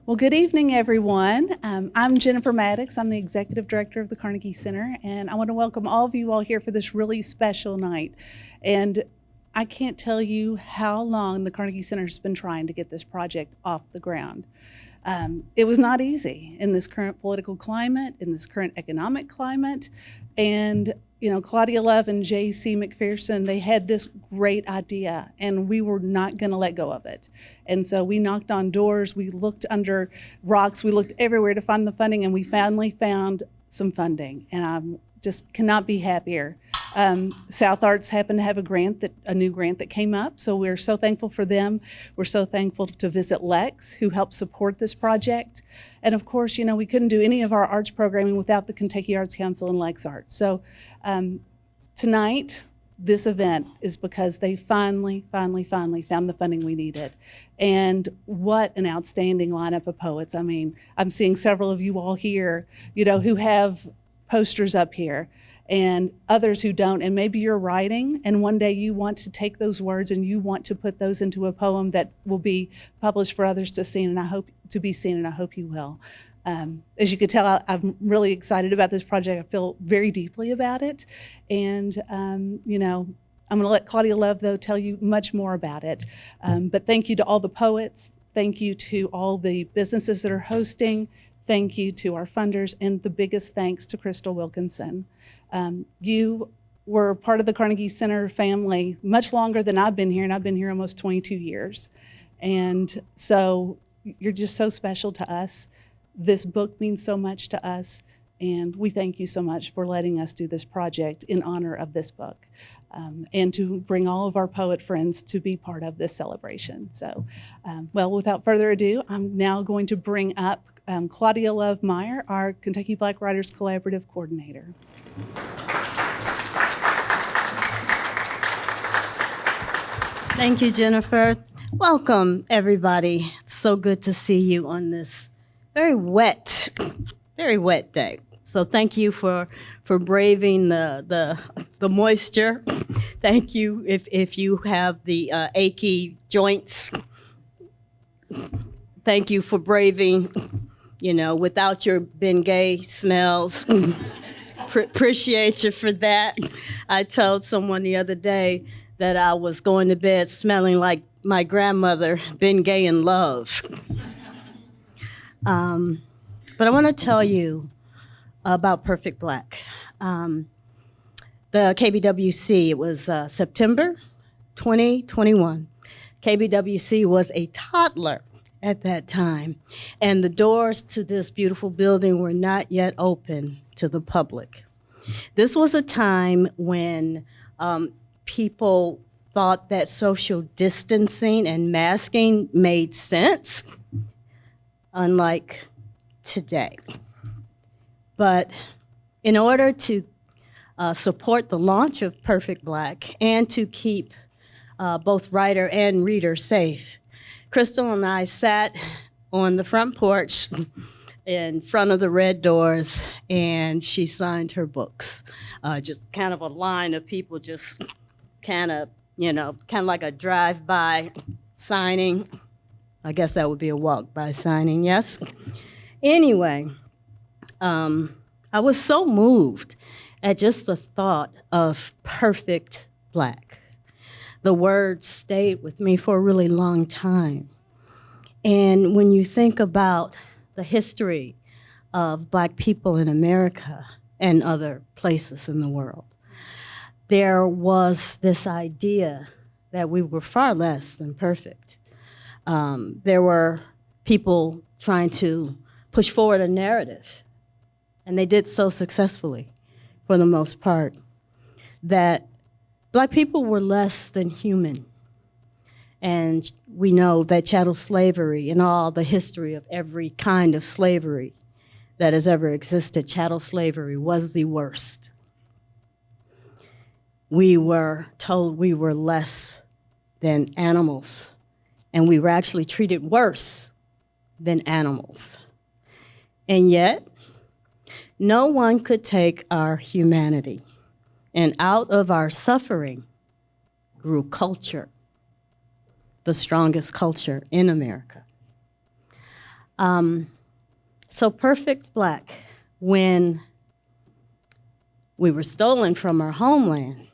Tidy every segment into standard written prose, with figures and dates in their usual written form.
Well, good evening, everyone. I'm Jennifer Maddox. I'm the Executive Director of the Carnegie Center, and I want to welcome all of you all here for this really special night. And I can't tell you how long the Carnegie Center has been trying to get this project off the ground. It was not easy in this current political climate, in this current economic climate, and Claudia Love and J.C. McPherson, they had this great idea, and we were not going to let go of it. And so we knocked on doors, we looked under rocks, we looked everywhere to find the funding, and we finally found some funding. And I just cannot be happier. South Arts happened to have a new grant that came up, so we're so thankful for them. We're so thankful to Visit Lex, who helped support this project. And of course, we couldn't do any of our arts programming without the Kentucky Arts Council and Lex Arts. So tonight, this event is because they finally found the funding we needed. And what an outstanding lineup of poets. I mean, I'm seeing several of you all here, who have posters up here, and others who don't. And maybe you're writing, and one day you want to take those words and you want to put those into a poem that will be published for others to see, and I hope you will. As you can tell, I'm really excited about this project. I feel very deeply about it. And, I'm going to let Claudia Love, though, tell you much more about it. But thank you to all the poets. Thank you to all the businesses that are hosting. Thank you to our funders. And the biggest thanks to Crystal Wilkinson. You were part of the Carnegie Center family much longer than I've been here, and I've been here almost 22 years. And so you're just so special to us. This book means so much to us, and we thank you so much for letting us do this project in honor of this book, and to bring all of our poet friends to be part of this celebration. So, well, without further ado, I'm now going to bring up Claudia Love Mair, our Kentucky Black Writers Collaborative Coordinator. Thank you, Jennifer. Welcome, everybody. It's so good to see you on this very wet day. So thank you for braving the moisture. Thank you if you have the achy joints. Thank you for braving, without your Bengay smells. Appreciate you for that. I told someone the other day that I was going to bed smelling like my grandmother, Bengay in love. But I want to tell you about Perfect Black. The KBWC, it was September 2021. KBWC was a toddler at that time, and the doors to this beautiful building were not yet open to the public. This was a time when people thought that social distancing and masking made sense, unlike today. But in order to support the launch of Perfect Black and to keep both writer and reader safe, Crystal and I sat on the front porch in front of the red doors, and she signed her books. Just kind of a line of people just kind of like a drive-by signing. I guess that would be a walk-by signing, yes? Anyway, I was so moved at just the thought of Perfect Black. The words stayed with me for a really long time. And when you think about the history of Black people in America and other places in the world, there was this idea that we were far less than perfect. There were people trying to push forward a narrative, and they did so successfully for the most part, that Black people were less than human. And we know that chattel slavery and all the history of every kind of slavery that has ever existed, chattel slavery was the worst. We were told we were less than animals, and we were actually treated worse than animals. And yet, no one could take our humanity, and out of our suffering grew culture, the strongest culture in America. So Perfect Black, when we were stolen from our homeland,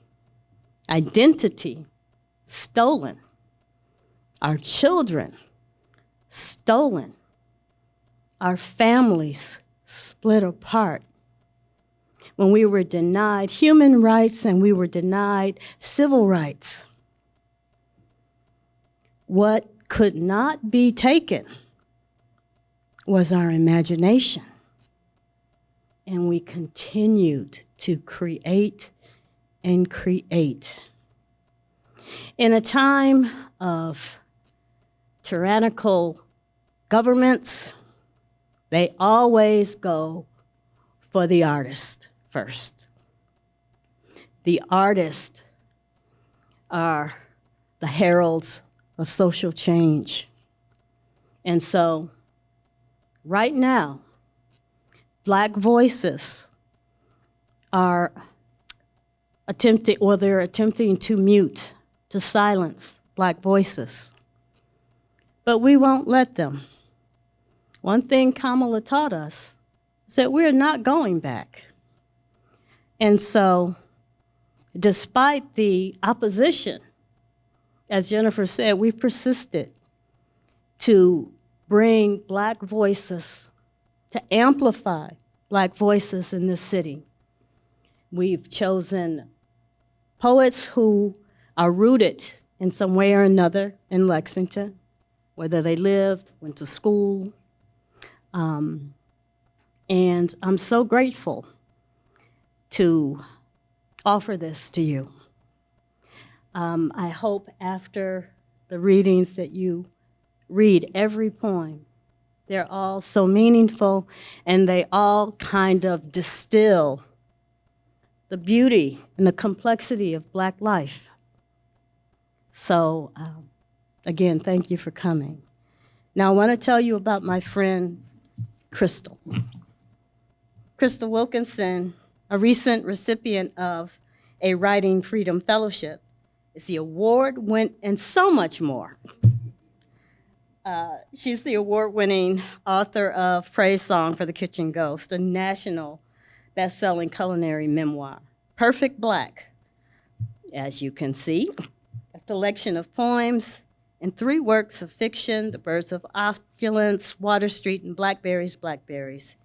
identity stolen, our children stolen, our families split apart, when we were denied human rights and we were denied civil rights. What could not be taken was our imagination. And we continued to create and create. In a time of tyrannical governments, they always go for the artist first. The artists are the heralds of social change. And so, right now, Black voices are they're attempting to mute, to silence Black voices. But we won't let them. One thing Kamala taught us is that we're not going back. And so, despite the opposition, as Jennifer said, we persisted to bring Black voices, to amplify Black voices in this city. We've chosen poets who are rooted in some way or another in Lexington, whether they lived, went to school. And I'm so grateful to offer this to you. I hope after the readings that you read every poem. They're all so meaningful, and they all kind of distill the beauty and the complexity of Black life. So, again, thank you for coming. Now, I want to tell you about my friend, Crystal. Crystal Wilkinson, a recent recipient of a Writing Freedom Fellowship, is the award-winning, and so much more. She's the award-winning author of Praise Song for the Kitchen Ghost, a national best-selling culinary memoir. Perfect Black, as you can see, a collection of poems and 3 works of fiction, The Birds of Opulence, Water Street, and Blackberries, Blackberries.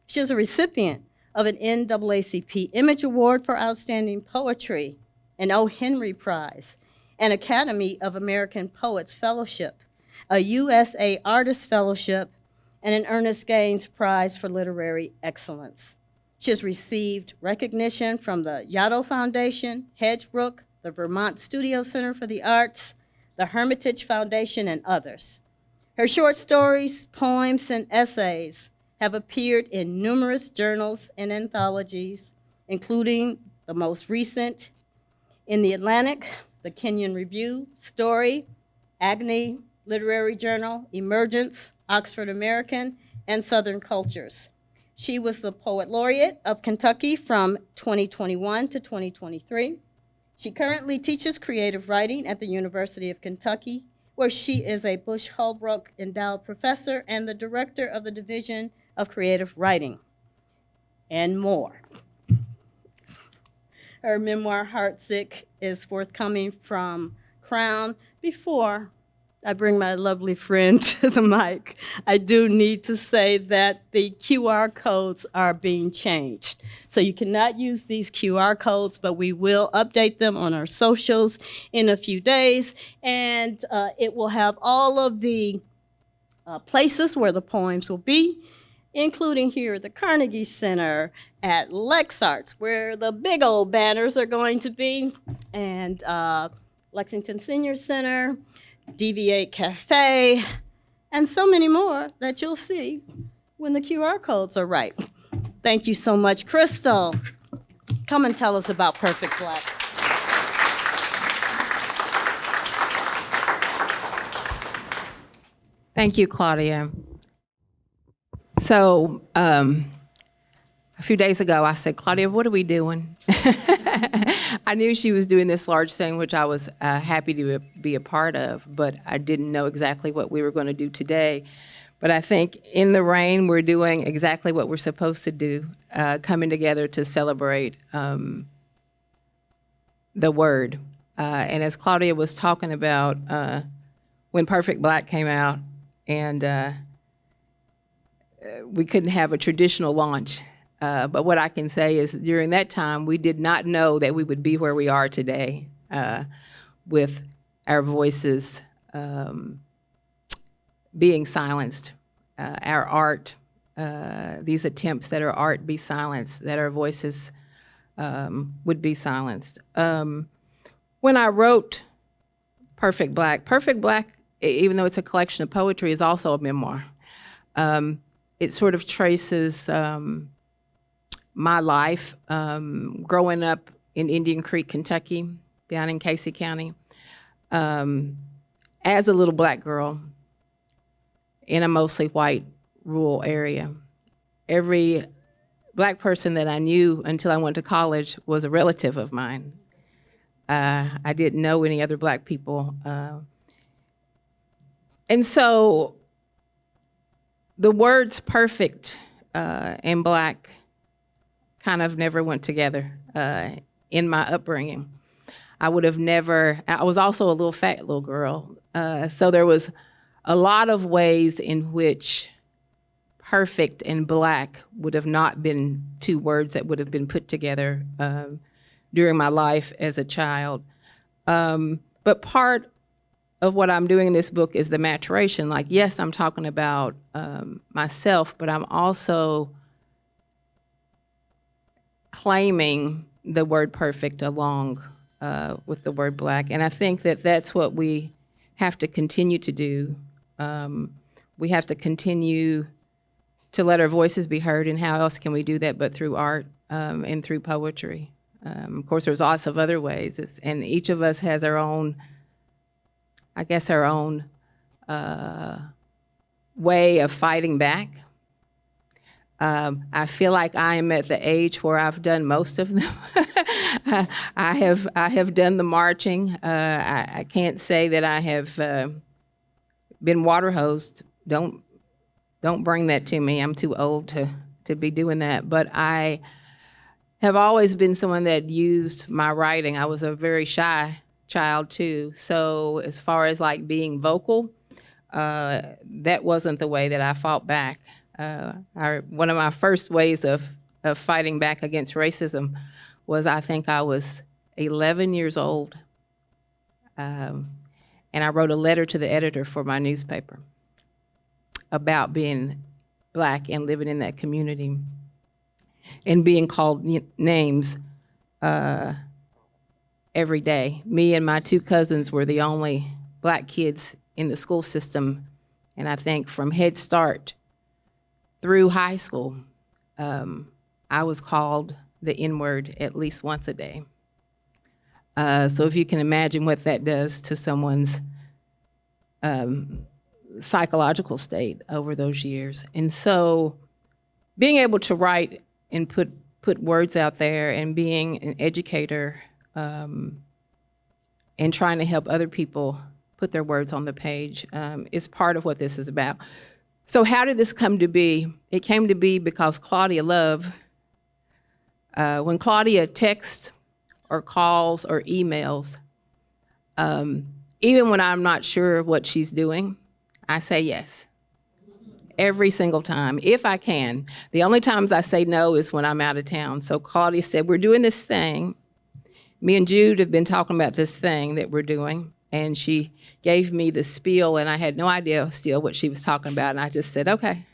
She is a recipient of an NAACP Image Award for Outstanding Poetry, an O. Henry Prize, an Academy of American Poets Fellowship, a USA Artist Fellowship, and an Ernest Gaines Prize for Literary Excellence. She has received recognition from the Yaddo Foundation, Hedgebrook, the Vermont Studio Center for the Arts, the Hermitage Foundation, and others. Her short stories, poems, and essays have appeared in numerous journals and anthologies, including the most recent in The Atlantic, the Kenyon Review, Story, Agni, Literary Journal, Emergence, Oxford American, and Southern Cultures. She was the Poet Laureate of Kentucky from 2021 to 2023. She currently teaches creative writing at the University of Kentucky, where she is a Bush Holbrook Endowed Professor and the Director of the Division of Creative Writing, and more. Her memoir, Heartsick, is forthcoming from Crown. Before I bring my lovely friend to the mic, I do need to say that the QR codes are being changed. So you cannot use these QR codes, but we will update them on our socials in a few days. And it will have all of the places where the poems will be, including here at the Carnegie Center, at LexArts, where the big old banners are going to be, and Lexington Senior Center, DV8 Cafe, and so many more that you'll see when the QR codes are right. Thank you so much. Crystal, come and tell us about Perfect Black. Thank you, Claudia. So a few days ago, I said, Claudia, what are we doing? I knew she was doing this large thing, which I was happy to be a part of, but I didn't know exactly what we were going to do today. But I think in the rain, we're doing exactly what we're supposed to do, coming together to celebrate the word. And as Claudia was talking about, when Perfect Black came out, and we couldn't have a traditional launch. But what I can say is during that time, we did not know that we would be where we are today with our voices being silenced, our art, these attempts that our art be silenced, that our voices would be silenced. When I wrote Perfect Black, even though it's a collection of poetry, is also a memoir. It sort of traces my life growing up in Indian Creek, Kentucky, down in Casey County, as a little black girl in a mostly white rural area. Every black person that I knew until I went to college was a relative of mine. I didn't know any other black people. And so the words perfect and black kind of never went together in my upbringing. I was also a little fat little girl. So there was a lot of ways in which perfect and black would have not been two words that would have been put together during my life as a child. But part of what I'm doing in this book is the maturation. Like, yes, I'm talking about myself, but I'm also claiming the word perfect along with the word black. And I think that that's what we have to continue to do. We have to continue to let our voices be heard, and how else can we do that but through art and through poetry? Of course, there's lots of other ways, and each of us has our own, I guess, our own way of fighting back. I feel like I am at the age where I've done most of them. I have done the marching. I can't say that I have been water hosed. Don't bring that to me. I'm too old to be doing that. But I have always been someone that used my writing. I was a very shy child too. So as far as like being vocal, that wasn't the way that I fought back. One of my first ways of fighting back against racism was, I think I was 11 years old. And I wrote a letter to the editor for my newspaper about being black and living in that community and being called names every day. Me and my two cousins were the only black kids in the school system, and I think from Head Start through high school, I was called the N-word at least once a day. So if you can imagine what that does to someone's psychological state over those years. And so being able to write and put words out there, and being an educator and trying to help other people put their words on the page is part of what this is about. So how did this come to be? It came to be because Claudia Love, when Claudia texts or calls or emails, even when I'm not sure what she's doing, I say yes. Every single time, if I can. The only times I say no is when I'm out of town. So Claudia said, we're doing this thing. Me and Jude have been talking about this thing that we're doing. And she gave me the spiel, and I had no idea still what she was talking about. And I just said, okay,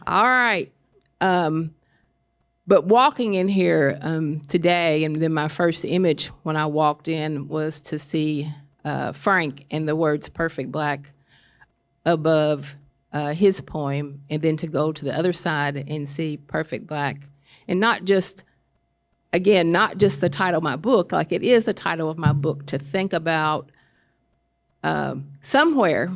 all right. But walking in here today, and then my first image when I walked in was to see Frank and the words perfect black above his poem, and then to go to the other side and see perfect black. And not just the title of my book, like it is the title of my book, to think about somewhere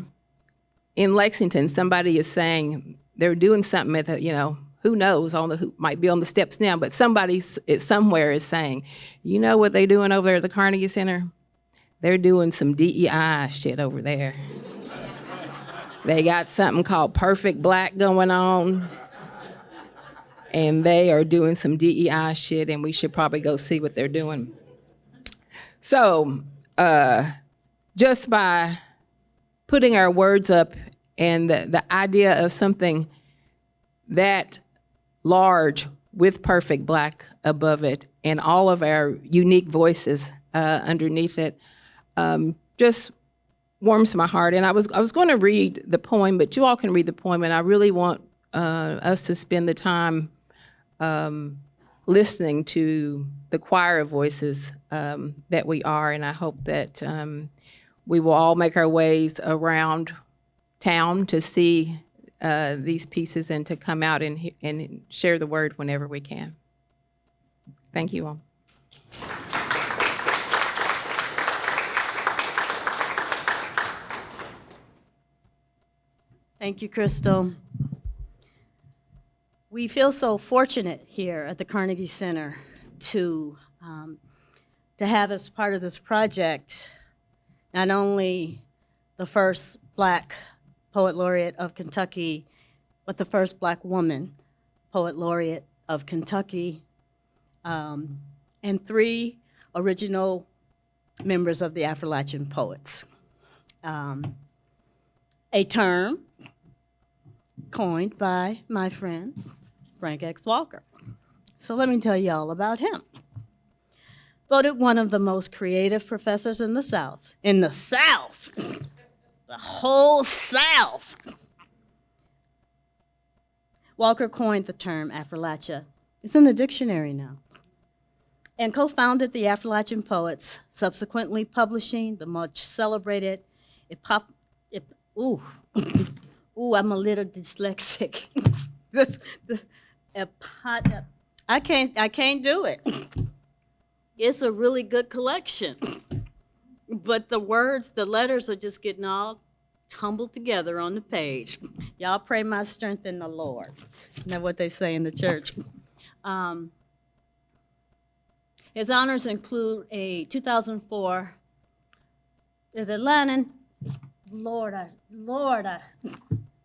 in Lexington, somebody is saying they're doing something at the, who knows, who might be on the steps now, but somebody somewhere is saying, you know what they're doing over there at the Carnegie Center? They're doing some DEI shit over there. They got something called Perfect Black going on. And they are doing some DEI shit, and we should probably go see what they're doing. So, just by putting our words up and the idea of something that large with Perfect Black above it and all of our unique voices underneath it, just warms my heart. And I was going to read the poem, but you all can read the poem, and I really want us to spend the time listening to the choir of voices that we are, and I hope that we will all make our ways around town to see these pieces and to come out and share the word whenever we can. Thank you all. Thank you, Crystal. We feel so fortunate here at the Carnegie Center to have as part of this project not only the first Black Poet Laureate of Kentucky, but the first Black woman Poet Laureate of Kentucky, and 3 original members of the Appalachian Poets. A term coined by my friend, Frank X. Walker. So let me tell you all about him. Voted one of the most creative professors in the South. In the South! The whole South! Walker coined the term Appalachia. It's in the dictionary now. And co-founded the Appalachian Poets, subsequently publishing the much celebrated I'm a little dyslexic. I can't do it. It's a really good collection. But the words, the letters are just getting all tumbled together on the page. Y'all pray my strength in the Lord. Isn't that what they say in the church? His honors include a 2004, is it Lennon? Lord,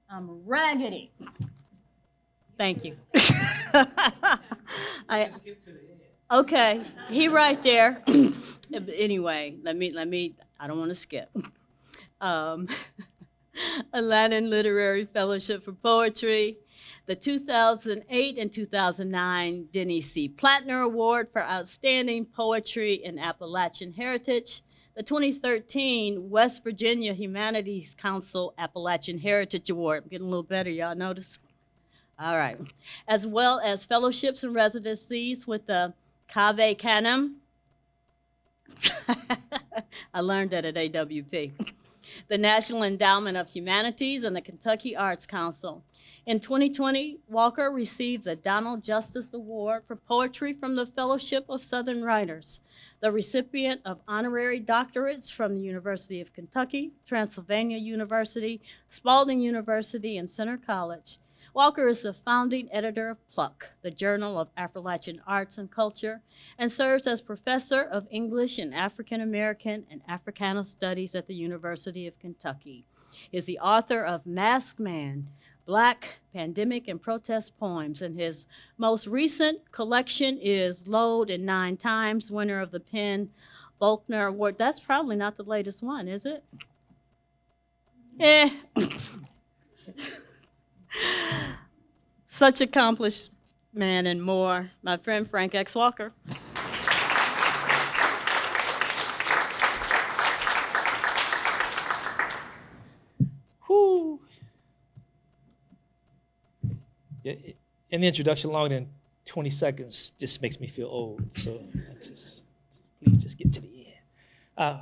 I'm raggedy. Thank you. Okay, he right there. Anyway, let me, I don't want to skip. A Lannan Literary Fellowship for Poetry, the 2008 and 2009 Denny C. Plattner Award for Outstanding Poetry in Appalachian Heritage, the 2013 West Virginia Humanities Council Appalachian Heritage Award. I'm getting a little better, y'all notice? All right. As well as fellowships and residencies with the Cave Canem. I learned that at AWP. The National Endowment of Humanities and the Kentucky Arts Council. In 2020, Walker received the Donald Justice Award for Poetry from the Fellowship of Southern Writers, the recipient of honorary doctorates from the University of Kentucky, Transylvania University, Spalding University, and Centre College. Walker is the founding editor of Pluck, the Journal of Appalachian Arts and Culture, and serves as professor of English and African American and Africana Studies at the University of Kentucky. He is the author of Masked Man, Black Pandemic and Protest Poems, and his most recent collection is Load in 9 Times, winner of the PEN Faulkner Award. That's probably not the latest one, is it? Such accomplished man and more, my friend Frank X. Walker. Whew. Yeah, in the introduction, longer than 20 seconds just makes me feel old. So please just get to the end. I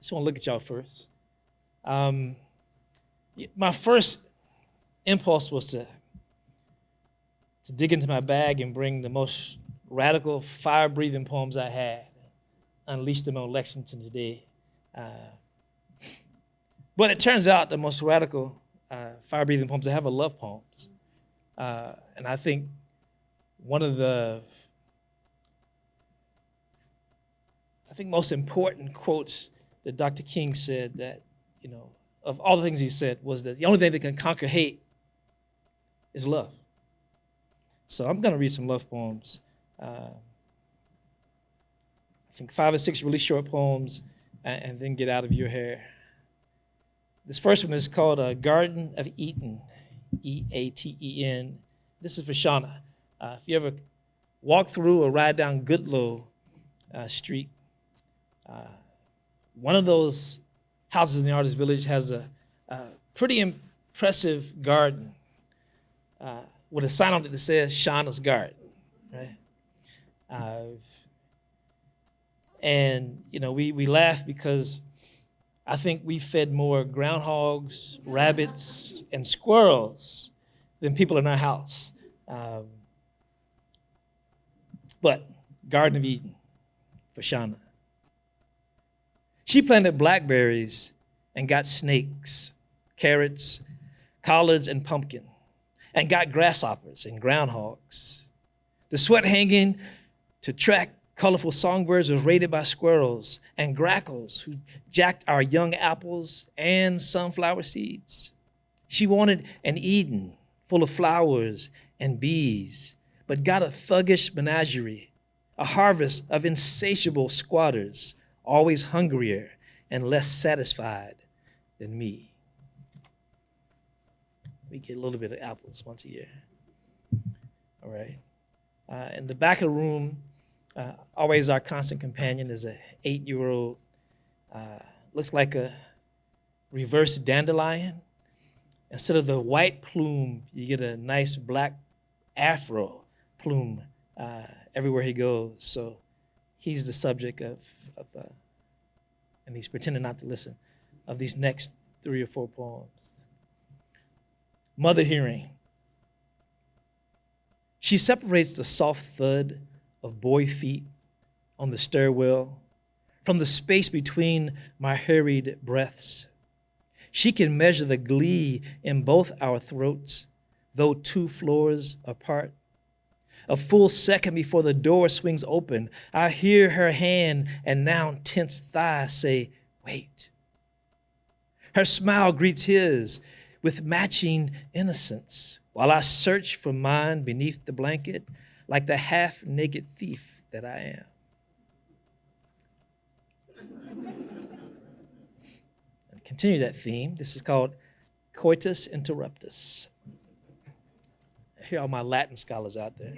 just want to look at y'all first. My first impulse was to dig into my bag and bring the most radical, fire-breathing poems I had, unleash them on Lexington today. But it turns out the most radical, fire-breathing poems I have are love poems. And I think one of the most important quotes that Dr. King said that, of all the things he said was that the only thing that can conquer hate is love. So I'm going to read some love poems. I think 5 or 6 really short poems, and then get out of your hair. This first one is called Garden of Eden, Eaten. This is for Shauna. If you ever walk through or ride down Goodloe Street, one of those houses in the artist village has a pretty impressive garden with a sign on it that says Shauna's Garden, right? And we laugh because I think we fed more groundhogs, rabbits, and squirrels than people in our house. But Garden of Eden for Shauna. She planted blackberries and got snakes, carrots, collards, and pumpkin, and got grasshoppers and groundhogs. The sweat hanging to track colorful songbirds was raided by squirrels and grackles who jacked our young apples and sunflower seeds. She wanted an Eden full of flowers and bees, but got a thuggish menagerie, a harvest of insatiable squatters, always hungrier and less satisfied than me. We get a little bit of apples once a year. All right. In the back of the room, always our constant companion is an 8-year-old, looks like a reverse dandelion. Instead of the white plume, you get a nice black afro plume everywhere he goes. So he's the subject of and he's pretending not to listen, of these next 3 or 4 poems. Mother hearing. She separates the soft thud of boy feet on the stairwell from the space between my hurried breaths. She can measure the glee in both our throats, though 2 floors apart. A full second before the door swings open, I hear her hand and now tense thigh say, "Wait." Her smile greets his with matching innocence, while I search for mine beneath the blanket like the half-naked thief that I am. And continue that theme. This is called Coitus Interruptus. I hear all my Latin scholars out there.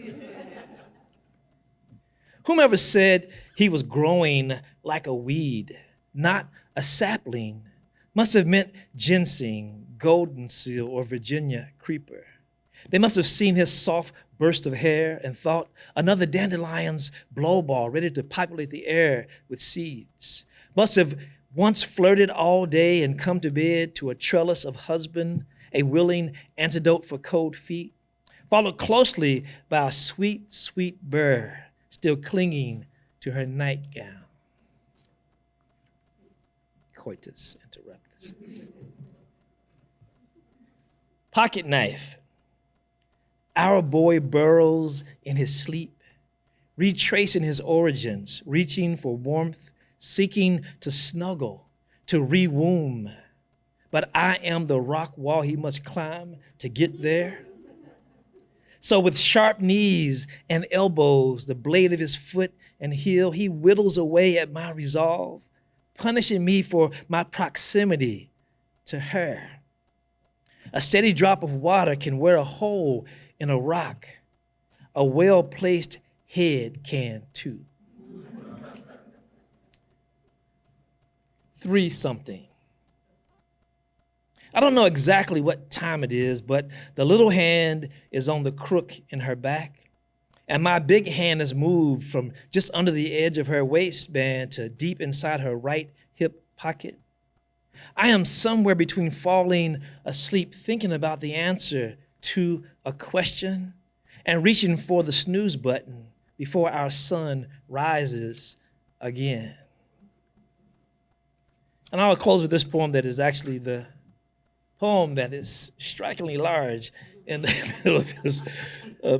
Whomever said he was growing like a weed, not a sapling, must have meant ginseng, golden seal, or Virginia creeper. They must have seen his soft burst of hair and thought another dandelion's blowball ready to populate the air with seeds. Must have once flirted all day and come to bed to a trellis of husband, a willing antidote for cold feet, followed closely by a sweet, sweet burr still clinging to her nightgown. Coitus interruptus. Pocket knife. Our boy burrows in his sleep, retracing his origins, reaching for warmth, seeking to snuggle, to re-womb. But I am the rock wall he must climb to get there. So with sharp knees and elbows, the blade of his foot and heel, he whittles away at my resolve, punishing me for my proximity to her. A steady drop of water can wear a hole in a rock. A well-placed head can too. 3-something. I don't know exactly what time it is, but the little hand is on the crook in her back, and my big hand has moved from just under the edge of her waistband to deep inside her right hip pocket. I am somewhere between falling asleep, thinking about the answer to a question, and reaching for the snooze button before our sun rises again. And I'll close with this poem that is actually the poem that is strikingly large in the middle of this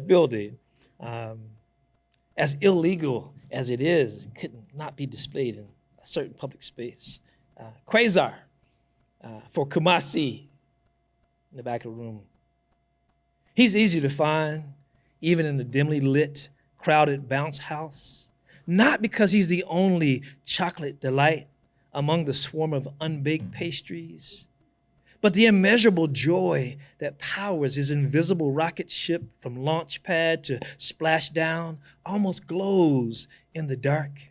building. As illegal as it is, it could not be displayed in a certain public space. Quasar. for Kumasi in the back of the room. He's easy to find, even in the dimly lit, crowded bounce house, not because he's the only chocolate delight among the swarm of unbaked pastries, but the immeasurable joy that powers his invisible rocket ship from launch pad to splashdown almost glows in the dark.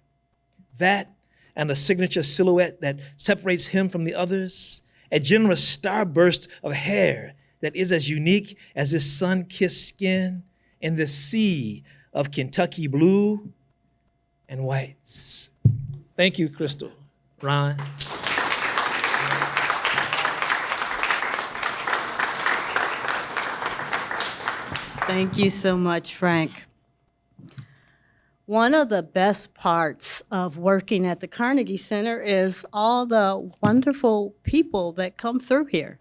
That and a signature silhouette that separates him from the others, a generous starburst of hair that is as unique as his sun-kissed skin in this sea of Kentucky blue and whites. Thank you, Crystal. Ron. Thank you so much, Frank. One of the best parts of working at the Carnegie Center is all the wonderful people that come through here.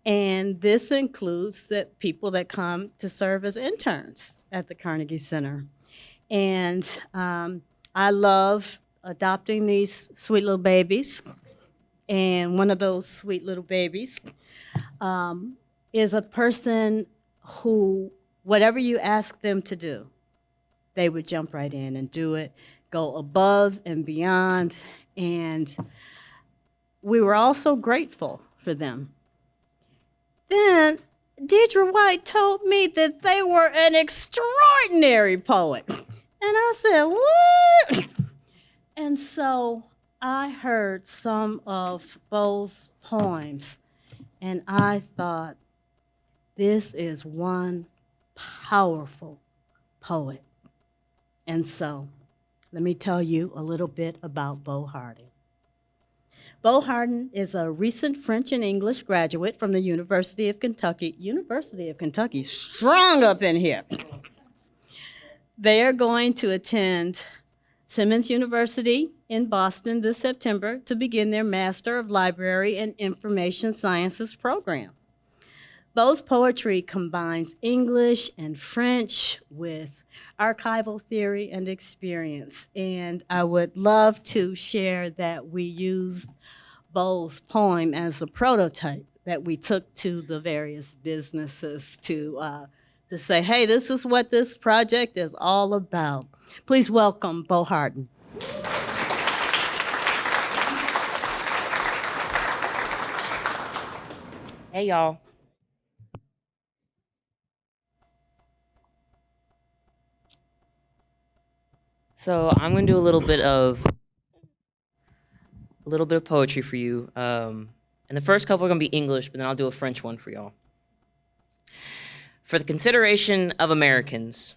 And this includes the people that come to serve as interns at the Carnegie Center. And I love adopting these sweet little babies. And one of those sweet little babies is a person who, whatever you ask them to do, they would jump right in and do it, go above and beyond. And we were also grateful for them. Then Deidra White told me that they were an extraordinary poet. And I said, what? And so I heard some of Beau's poems, and I thought, this is one powerful poet. And so let me tell you a little bit about Beau Hardin. Beau Hardin is a recent French and English graduate from the University of Kentucky. University of Kentucky, strong up in here. They are going to attend Simmons University in Boston this September to begin their Master of Library and Information Sciences program. Beau's poetry combines English and French with archival theory and experience. And I would love to share that we used Beau's poem as a prototype that we took to the various businesses to say, hey, this is what this project is all about. Please welcome Beau Hardin. Hey, y'all. So I'm gonna do a little bit of poetry for you. And the first couple are gonna be English, but then I'll do a French one for y'all. For the consideration of Americans,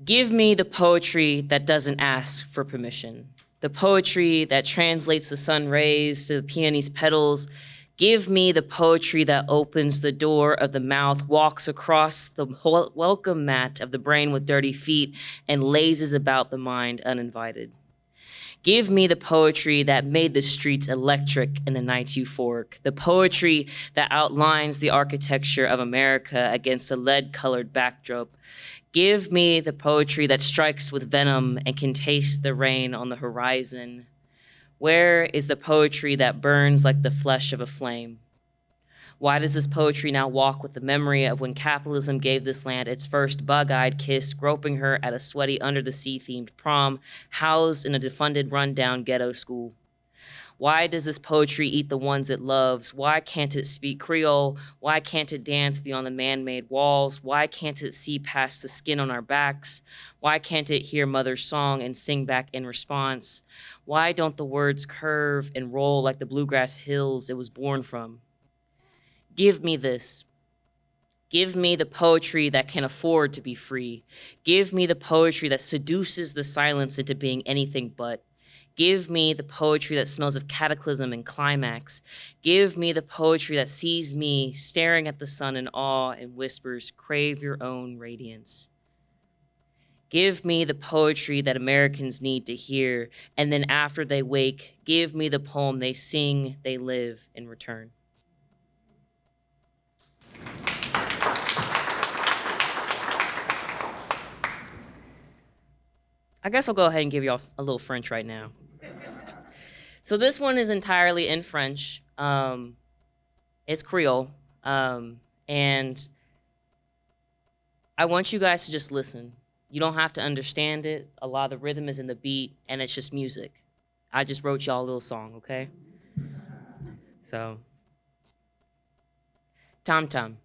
give me the poetry that doesn't ask for permission. The poetry that translates the sun rays to the peony's petals. Give me the poetry that opens the door of the mouth, walks across the welcome mat of the brain with dirty feet, and lazes about the mind uninvited. Give me the poetry that made the streets electric and the nights euphoric. The poetry that outlines the architecture of America against a lead-colored backdrop. Give me the poetry that strikes with venom and can taste the rain on the horizon. Where is the poetry that burns like the flesh of a flame? Why does this poetry now walk with the memory of when capitalism gave this land its first bug-eyed kiss, groping her at a sweaty under-the-sea-themed prom, housed in a defunded, run-down ghetto school? Why does this poetry eat the ones it loves? Why can't it speak Creole? Why can't it dance beyond the man-made walls? Why can't it see past the skin on our backs? Why can't it hear mother's song and sing back in response? Why don't the words curve and roll like the bluegrass hills it was born from? Give me this. Give me the poetry that can afford to be free. Give me the poetry that seduces the silence into being anything but. Give me the poetry that smells of cataclysm and climax. Give me the poetry that sees me staring at the sun in awe and whispers, crave your own radiance. Give me the poetry that Americans need to hear, and then after they wake, give me the poem they sing, they live in return. I guess I'll go ahead and give y'all a little French right now. So this one is entirely in French. It's Creole. And I want you guys to just listen. You don't have to understand it. A lot of the rhythm is in the beat, and it's just music. I just wrote y'all a little song, okay? So, Tam Tam.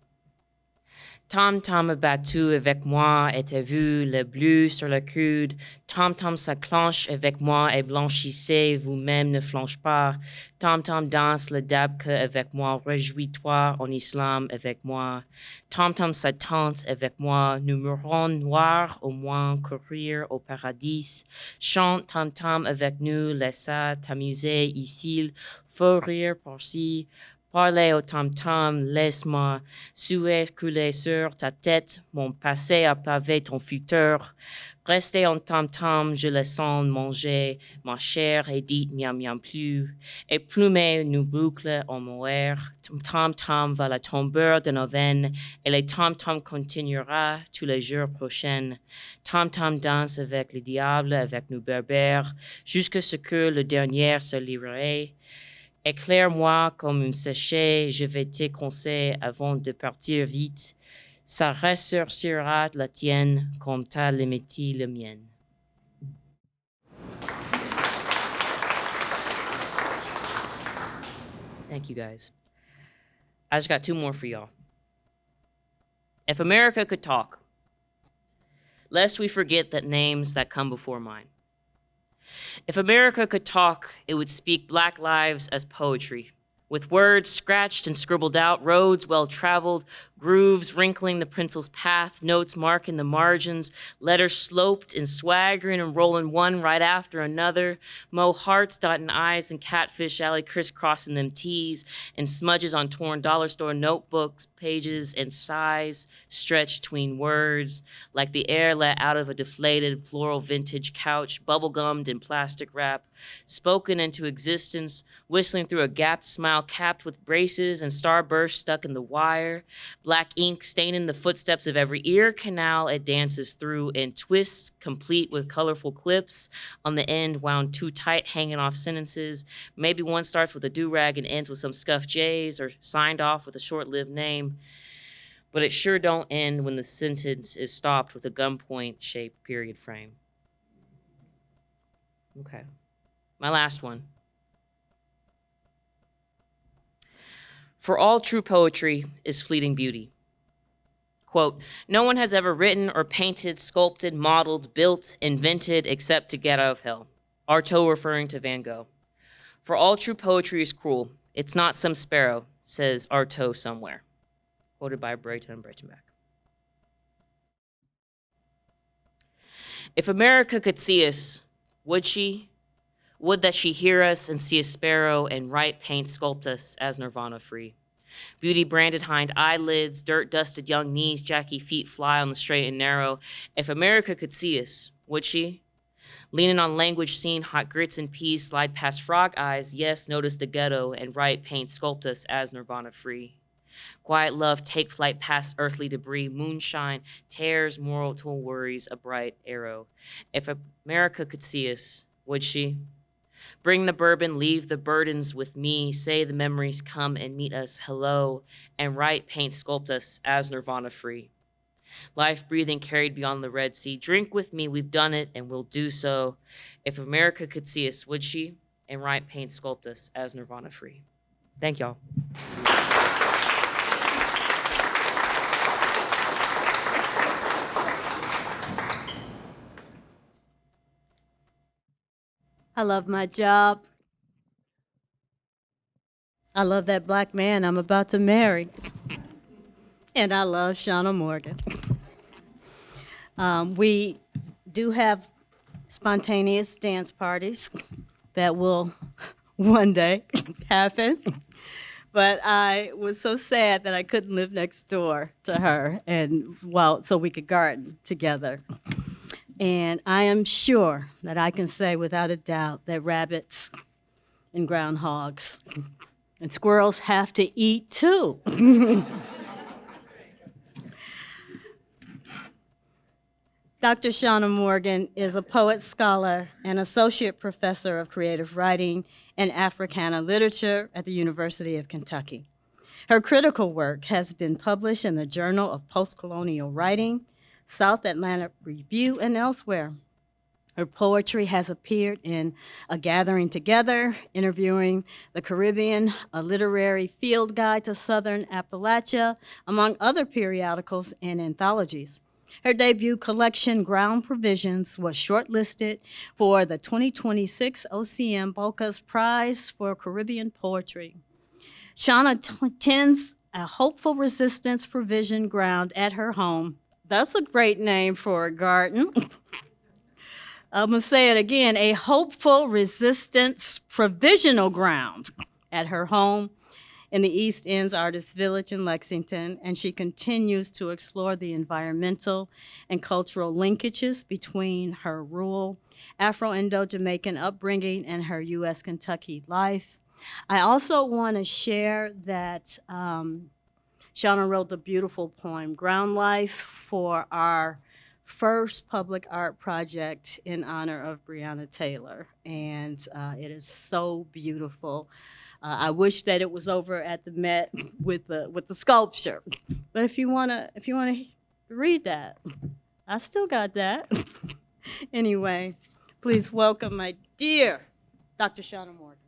Tam Tam a battu avec moi et t'as vu le bleu sur le coude. Tam Tam s'acclenche avec moi et blanchissez, vous-même ne flanche pas. Tam Tam danse le dabka avec moi, réjouis-toi en islam avec moi. Tam Tam s'attente avec moi, nous mourrons noirs au moins courir au paradis. Chante Tam Tam avec nous, laisse-toi t'amuser ici, faut rire par-ci. Parlez au tam-tam, laisse-moi suer couler sur ta tête, mon passé a pavé ton futur. Restez en tam-tam, je le sens manger, ma chair et dites miam miam plus. Et plumez nos boucles en moire, tam-tam va la tombeur de nos veines, et les tam-tam continuera tous les jours prochains. Tam-tam danse avec le diable, avec nos berbères, jusqu'à ce que le dernier se livrerait. Éclaire-moi comme une séchée, je vais te conseiller avant de partir vite. Ça ressortira la tienne comme t'as l'émétie la mienne. Thank you guys. I just got two more for y'all. If America could talk, lest we forget that names that come before mine. If America could talk, it would speak Black lives as poetry, with words scratched and scribbled out, roads well-traveled, grooves wrinkling the pencil's path, notes marking the margins, letters sloped and swaggering and rolling one right after another, mo hearts dotting I's and catfish alley crisscrossing them T's, and smudges on torn dollar store notebooks, pages, and sighs stretched between words, like the air let out of a deflated floral vintage couch, bubblegummed in plastic wrap, spoken into existence, whistling through a gapped smile capped with braces and starbursts stuck in the wire, black ink staining the footsteps of every ear canal it dances through in twists complete with colorful clips on the end wound too tight hanging off sentences. Maybe one starts with a do-rag and ends with some scuffed J's or signed off with a short-lived name. But it sure don't end when the sentence is stopped with a gunpoint-shaped period frame. Okay, my last one. For all true poetry is fleeting beauty. Quote, no one has ever written or painted, sculpted, modeled, built, invented, except to get out of hell. Artaud referring to Van Gogh. For all true poetry is cruel. It's not some sparrow, says Artaud somewhere. Quoted by Breitenbach. If America could see us, would she? Would that she hear us and see a sparrow and write, paint, sculpt us as nirvana free. Beauty branded hind eyelids, dirt-dusted young knees, jacky feet fly on the straight and narrow. If America could see us, would she? Leaning on language seen, hot grits and peas slide past frog eyes, yes, notice the ghetto, and write, paint, sculpt us as nirvana free. Quiet love take flight past earthly debris, moonshine tears mortal worries a bright arrow. If America could see us, would she? Bring the bourbon, leave the burdens with me, say the memories come and meet us, hello, and write, paint, sculpt us as nirvana free. Life breathing carried beyond the Red Sea, drink with me, we've done it and we'll do so. If America could see us, would she? And write, paint, sculpt us as nirvana free. Thank y'all. I love my job. I love that black man I'm about to marry. And I love Shauna Morgan. We do have spontaneous dance parties that will one day happen. But I was so sad that I couldn't live next door to her, and so we could garden together. And I am sure that I can say without a doubt that rabbits and groundhogs and squirrels have to eat too. Dr. Shauna Morgan is a poet, scholar, and associate professor of creative writing in Africana literature at the University of Kentucky. Her critical work has been published in the Journal of Postcolonial Writing, South Atlantic Review, and elsewhere. Her poetry has appeared in A Gathering Together, Interviewing the Caribbean, A Literary Field Guide to Southern Appalachia, among other periodicals and anthologies. Her debut collection, Ground Provisions, was shortlisted for the 2026 OCM Bocas Prize for Caribbean Poetry. Shauna tends a hopeful resistance provision ground at her home. That's a great name for a garden. I'm going to say it again, a hopeful resistance provisional ground at her home in the East End's Artist Village in Lexington, and she continues to explore the environmental and cultural linkages between her rural Afro-Indo-Jamaican upbringing and her U.S. Kentucky life. I also want to share that Shauna wrote the beautiful poem, Ground Life, for our first public art project in honor of Breonna Taylor, and it is so beautiful. I wish that it was over at the Met with the sculpture, but if you wanna read that, I still got that. Anyway, please welcome my dear Dr. Shauna Morgan.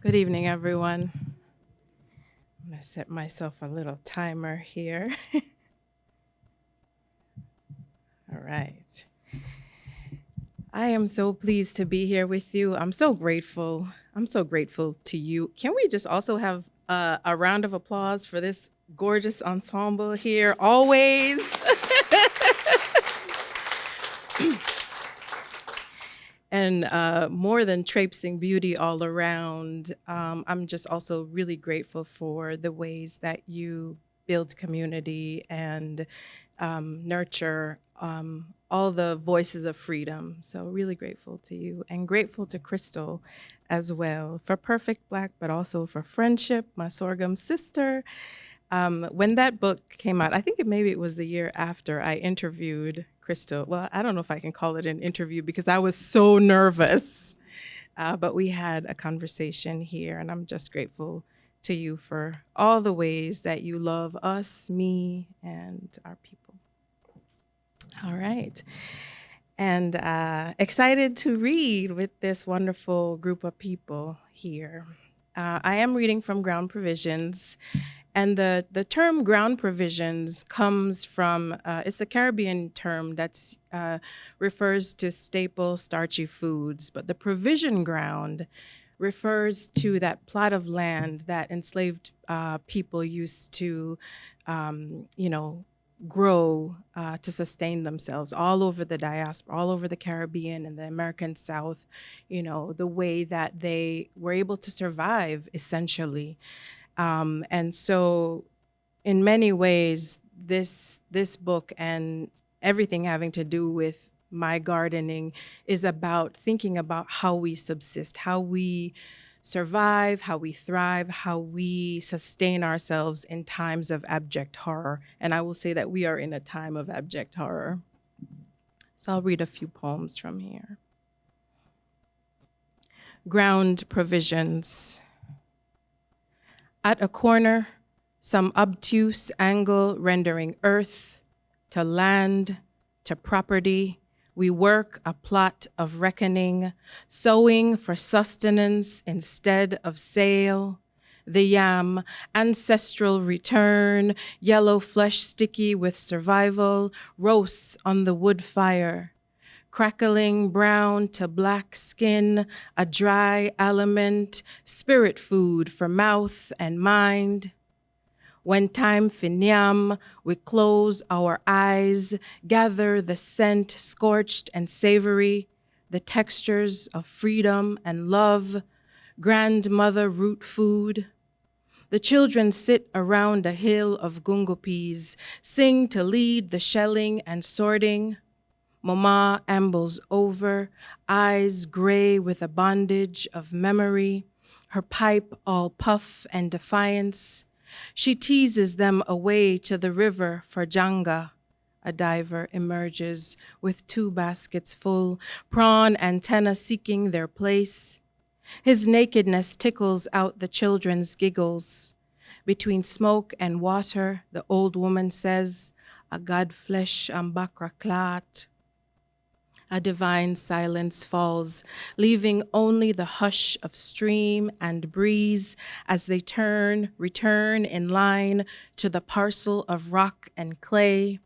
Good evening, everyone. I'm going to set myself a little timer here. All right. I am so pleased to be here with you. I'm so grateful. I'm so grateful to you. Can we just also have a round of applause for this gorgeous ensemble here, always? And more than traipsing beauty all around, I'm just also really grateful for the ways that you build community and nurture all the voices of freedom. So really grateful to you, and grateful to Crystal as well for Perfect Black, but also for Friendship, my sorghum sister. When that book came out, I think maybe it was the year after I interviewed Crystal. Well, I don't know if I can call it an interview because I was so nervous. But we had a conversation here, and I'm just grateful to you for all the ways that you love us, me, and our people. All right. And excited to read with this wonderful group of people here. I am reading from Ground Provisions. And the term ground provisions comes from, it's a Caribbean term that refers to staple starchy foods, but the provision ground refers to that plot of land that enslaved people used to, grow to sustain themselves all over the diaspora, all over the Caribbean and the American South, the way that they were able to survive, essentially. And so in many ways, this book and everything having to do with my gardening is about thinking about how we subsist, how we survive, how we thrive, how we sustain ourselves in times of abject horror. And I will say that we are in a time of abject horror. So I'll read a few poems from here. Ground Provisions. At a corner, some obtuse angle rendering earth to land to property, we work a plot of reckoning, sowing for sustenance instead of sale. The yam, ancestral return, yellow flesh sticky with survival, roasts on the wood fire. Crackling brown to black skin, a dry aliment, spirit food for mouth and mind. When time finiam, we close our eyes, gather the scent scorched and savory, the textures of freedom and love, grandmother root food. The children sit around a hill of gungo peas, sing to lead the shelling and sorting. Mama ambles over, eyes gray with a bondage of memory, her pipe all puff and defiance. She teases them away to the river for janga, a diver emerges with 2 baskets full, prawn antenna seeking their place. His nakedness tickles out the children's giggles. Between smoke and water, the old woman says, a god flesh ambakra klat. A divine silence falls, leaving only the hush of stream and breeze as they return in line to the parcel of rock and clay.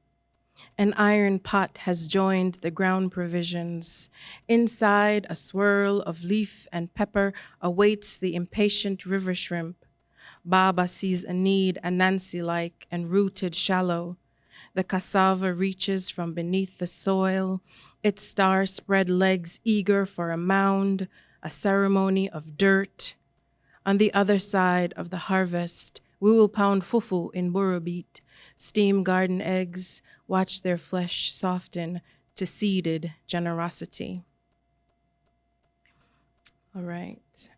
An iron pot has joined the ground provisions. Inside, a swirl of leaf and pepper awaits the impatient river shrimp. Baba sees a need, a Nancy-like and rooted shallow. The cassava reaches from beneath the soil, its star-spread legs eager for a mound, a ceremony of dirt. On the other side of the harvest, we will pound fufu in burubit, steam garden eggs, watch their flesh soften to seeded generosity. All right.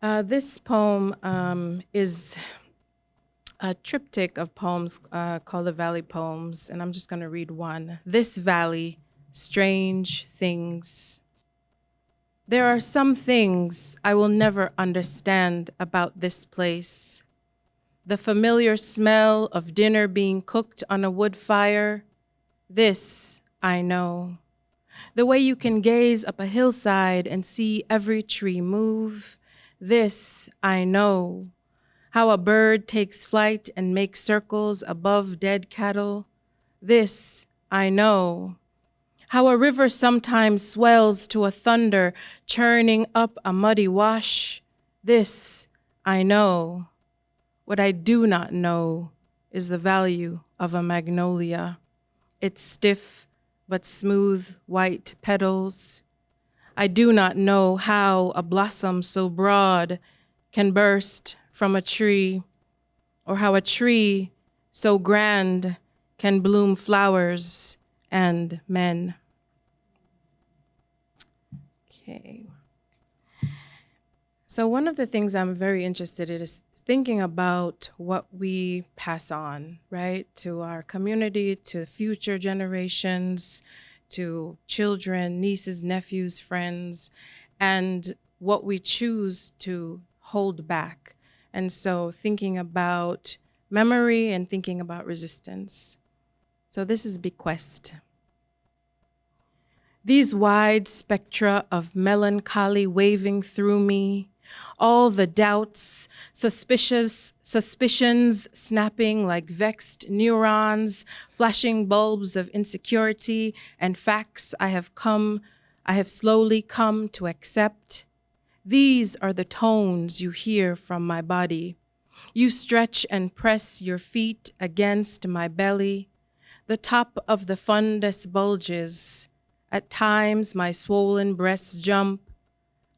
This poem is a triptych of poems called the Valley Poems, and I'm just going to read one. This valley, strange things. There are some things I will never understand about this place. The familiar smell of dinner being cooked on a wood fire, this I know. The way you can gaze up a hillside and see every tree move, this I know. How a bird takes flight and makes circles above dead cattle, this I know. How a river sometimes swells to a thunder, churning up a muddy wash, this I know. What I do not know is the value of a magnolia, its stiff but smooth white petals. I do not know how a blossom so broad can burst from a tree, or how a tree so grand can bloom flowers and men. Okay. So one of the things I'm very interested in is thinking about what we pass on, right, to our community, to future generations, to children, nieces, nephews, friends, and what we choose to hold back. And so thinking about memory and thinking about resistance. So this is bequest. These wide spectra of melancholy waving through me, all the doubts, suspicions snapping like vexed neurons, flashing bulbs of insecurity and facts I have slowly come to accept. These are the tones you hear from my body. You stretch and press your feet against my belly. The top of the fundus bulges. At times, my swollen breasts jump.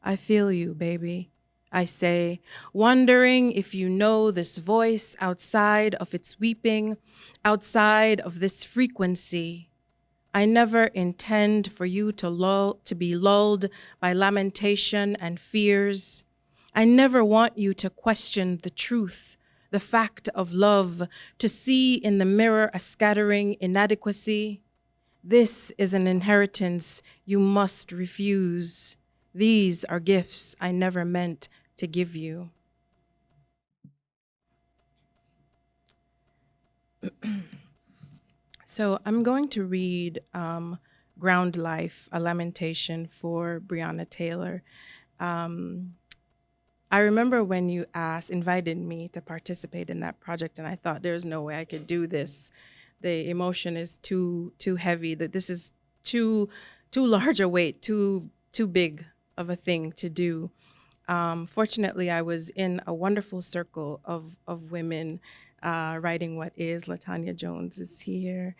I feel you, baby, I say, wondering if you know this voice outside of its weeping, outside of this frequency. I never intend for you to be lulled by lamentation and fears. I never want you to question the truth, the fact of love, to see in the mirror a scattering inadequacy. This is an inheritance you must refuse. These are gifts I never meant to give you. So I'm going to read Ground Life, a lamentation for Breonna Taylor. I remember when you invited me to participate in that project, and I thought there's no way I could do this. The emotion is too heavy, that this is too large a weight, too big of a thing to do. Fortunately, I was in a wonderful circle of women writing what is. LaTanya Jones is here.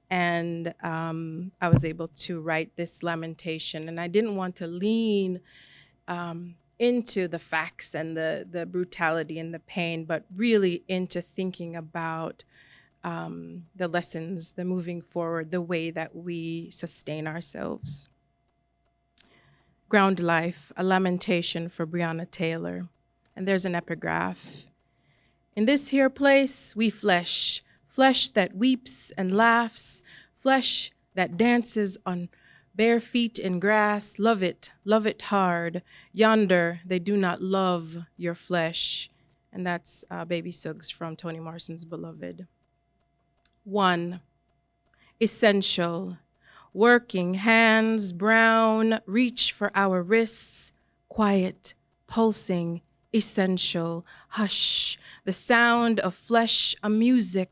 And I was able to write this lamentation. And I didn't want to lean into the facts and the brutality and the pain, but really into thinking about the lessons, the moving forward, the way that we sustain ourselves. Ground Life, a lamentation for Breonna Taylor. And there's an epigraph. In this here place, we flesh, flesh that weeps and laughs, flesh that dances on bare feet in grass. Love it hard. Yonder, they do not love your flesh. And that's Baby Suggs from Toni Morrison's Beloved. 1, essential. Working hands, brown, reach for our wrists, quiet, pulsing, essential, hush, the sound of flesh, a music,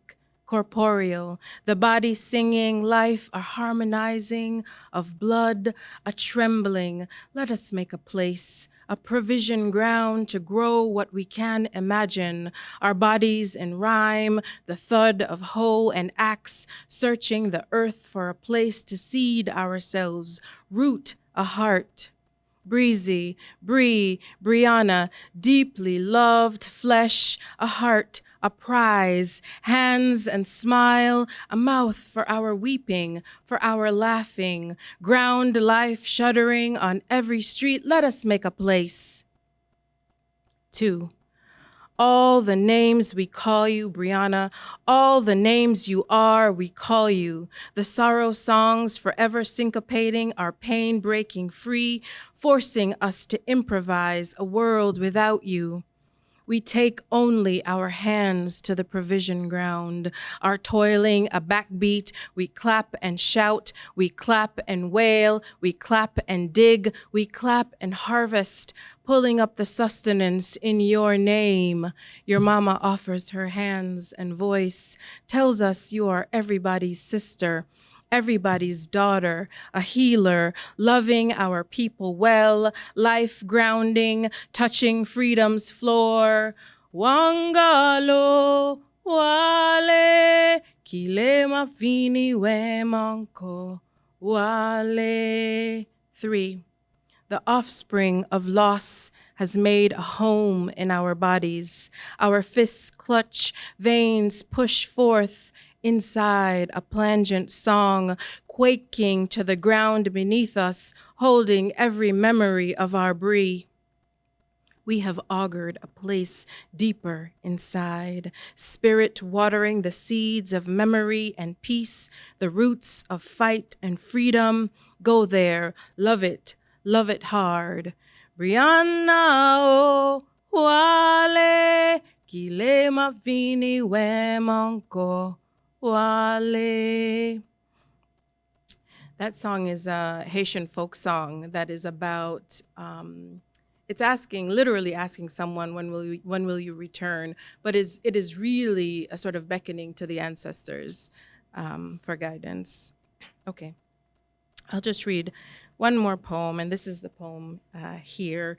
corporeal, the body singing, life, a harmonizing of blood, a trembling. Let us make a place, a provision ground to grow what we can imagine, our bodies in rhyme, the thud of hoe and axe, searching the earth for a place to seed ourselves, root a heart. Breezy, Brianna, deeply loved flesh, a heart, a prize, hands and smile, a mouth for our weeping, for our laughing, ground life shuddering on every street. Let us make a place. 2, all the names we call you, Brianna, all the names you are, we call you. The sorrow songs forever syncopating, our pain breaking free, forcing us to improvise a world without you. We take only our hands to the provision ground, our toiling a backbeat. We clap and shout, we clap and wail, we clap and dig, we clap and harvest, pulling up the sustenance in your name. Your mama offers her hands and voice, tells us you are everybody's sister, everybody's daughter, a healer, loving our people well, life grounding, touching freedom's floor. Wangalo wale kilema vini wemanko wale. 3, the offspring of loss has made a home in our bodies. Our fists clutch, veins push forth, inside a plangent song, quaking to the ground beneath us, holding every memory of our brie. We have augured a place deeper inside, spirit watering the seeds of memory and peace, the roots of fight and freedom. Go there, love it hard. Brianna o wale kilema vini wemonko wale. That song is a Haitian folk song that is about, it's literally asking someone, when will you return? But it is really a sort of beckoning to the ancestors for guidance. Okay, I'll just read one more poem, and this is the poem here,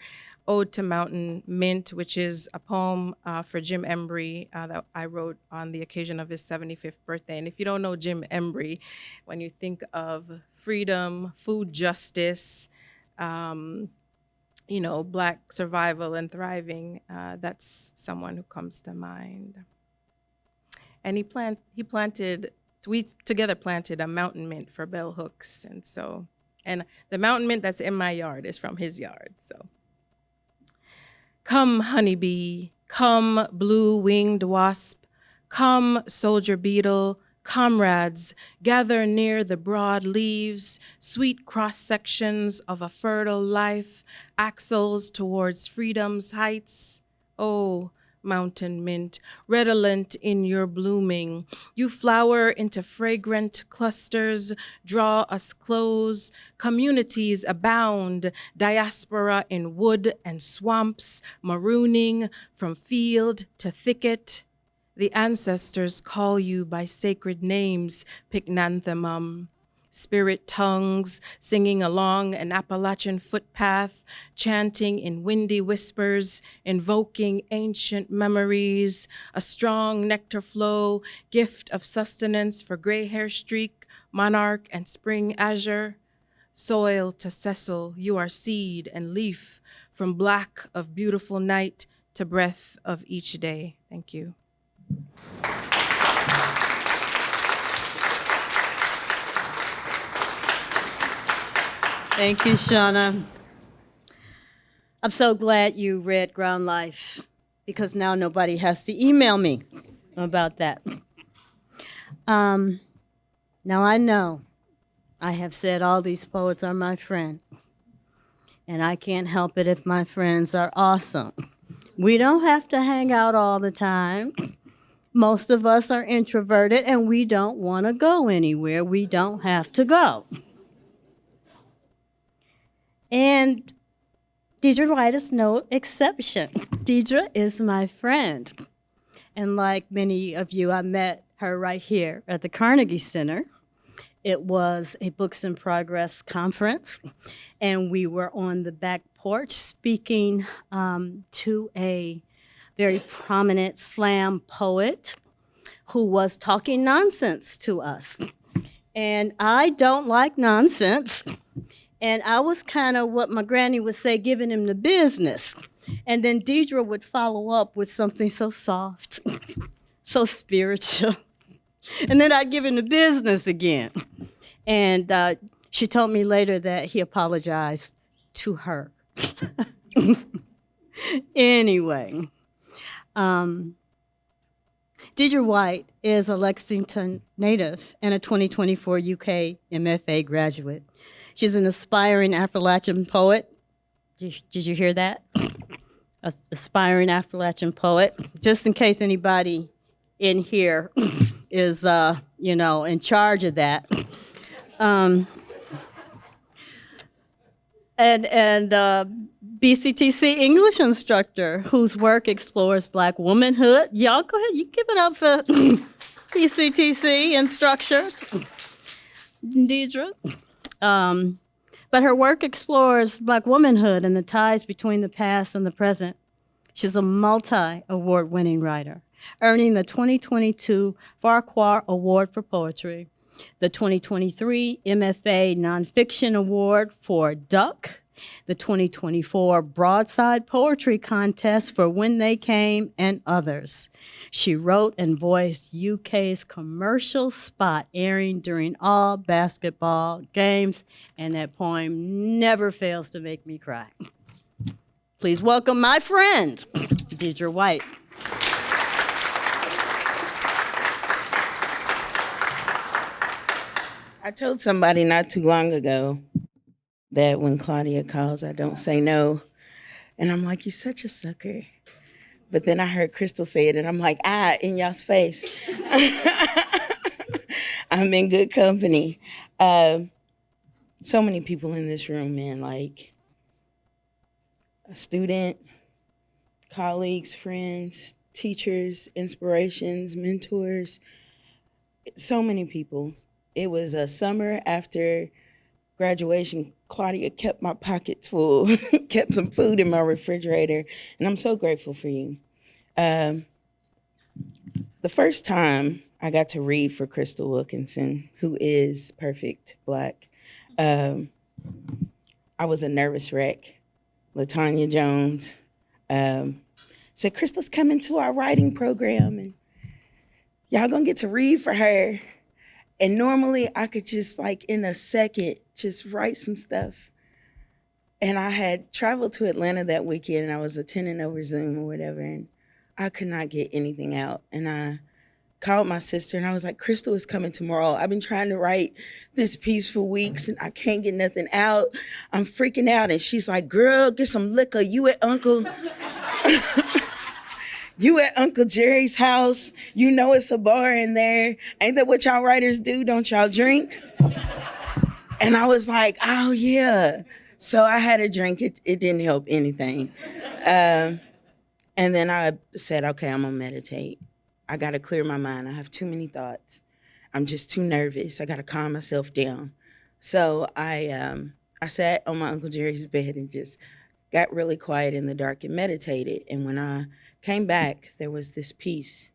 Ode to Mountain Mint, which is a poem for Jim Embry that I wrote on the occasion of his 75th birthday. And if you don't know Jim Embry, when you think of freedom, food justice, Black survival and thriving, that's someone who comes to mind. And we together planted a mountain mint for bell hooks, and the mountain mint that's in my yard is from his yard. So, come honeybee, come blue-winged wasp, come soldier beetle, comrades, gather near the broad leaves, sweet cross-sections of a fertile life, axles towards freedom's heights. Oh, mountain mint, redolent in your blooming, you flower into fragrant clusters, draw us close, communities abound, diaspora in wood and swamps, marooning from field to thicket. The ancestors call you by sacred names, Pycnanthemum. Spirit tongues singing along an Appalachian footpath, chanting in windy whispers, invoking ancient memories, a strong nectar flow, gift of sustenance for gray hair streak, monarch and spring azure. Soil to sessile, you are seed and leaf, from black of beautiful night to breath of each day. Thank you. Thank you, Shauna. I'm so glad you read Ground Life, because now nobody has to email me about that. Now I know I have said all these poets are my friend, and I can't help it if my friends are awesome. We don't have to hang out all the time. Most of us are introverted and we don't want to go anywhere. We don't have to go. And Deidra White is no exception. Deidra is my friend. And like many of you, I met her right here at the Carnegie Center. It was a Books in Progress conference, and we were on the back porch speaking to a very prominent slam poet who was talking nonsense to us. And I don't like nonsense. And I was kind of what my granny would say, giving him the business. And then Deidra would follow up with something so soft, so spiritual. And then I'd give him the business again. And she told me later that he apologized to her. Anyway, Deidra White is a Lexington native and a 2024 UK MFA graduate. She's an aspiring Appalachian poet. Did you hear that? Aspiring Appalachian poet. Just in case anybody in here is, in charge of that. And BCTC English instructor whose work explores Black womanhood. Y'all go ahead, you give it up for BCTC instructors, Deidra. But her work explores Black womanhood and the ties between the past and the present. She's a multi-award winning writer, earning the 2022 Farquhar Award for Poetry, the 2023 MFA Nonfiction Award for Duck, the 2024 Broadside Poetry Contest for When They Came, and others. She wrote and voiced UK's commercial spot airing during all basketball games, and that poem never fails to make me cry. Please welcome my friend, Deidra White. I told somebody not too long ago that when Claudia calls, I don't say no. And I'm like, you're such a sucker. But then I heard Crystal say it, and I'm like, in y'all's face. I'm in good company. So many people in this room, man, like a student, colleagues, friends, teachers, inspirations, mentors, so many people. It was a summer after graduation. Claudia kept my pockets full, kept some food in my refrigerator, and I'm so grateful for you. The first time I got to read for Crystal Wilkinson, who is perfect Black, I was a nervous wreck. LaTanya Jones said, Crystal's coming to our writing program, and y'all gonna get to read for her. And normally I could just like in a second, just write some stuff. And I had traveled to Atlanta that weekend and I was attending over Zoom or whatever. And I could not get anything out. And I called my sister and I was like, Crystal is coming tomorrow. I've been trying to write this piece for weeks and I can't get nothing out. I'm freaking out. And she's like, girl, get some liquor. You at Uncle You at Uncle Jerry's house, you know it's a bar in there. Ain't that what y'all writers do? Don't y'all drink? And I was like, oh yeah. So I had a drink. It didn't help anything. And then I said, okay, I'm gonna meditate. I gotta clear my mind. I have too many thoughts. I'm just too nervous. I gotta calm myself down. So I sat on my Uncle Jerry's bed and just got really quiet in the dark and meditated. And when I came back, there was this piece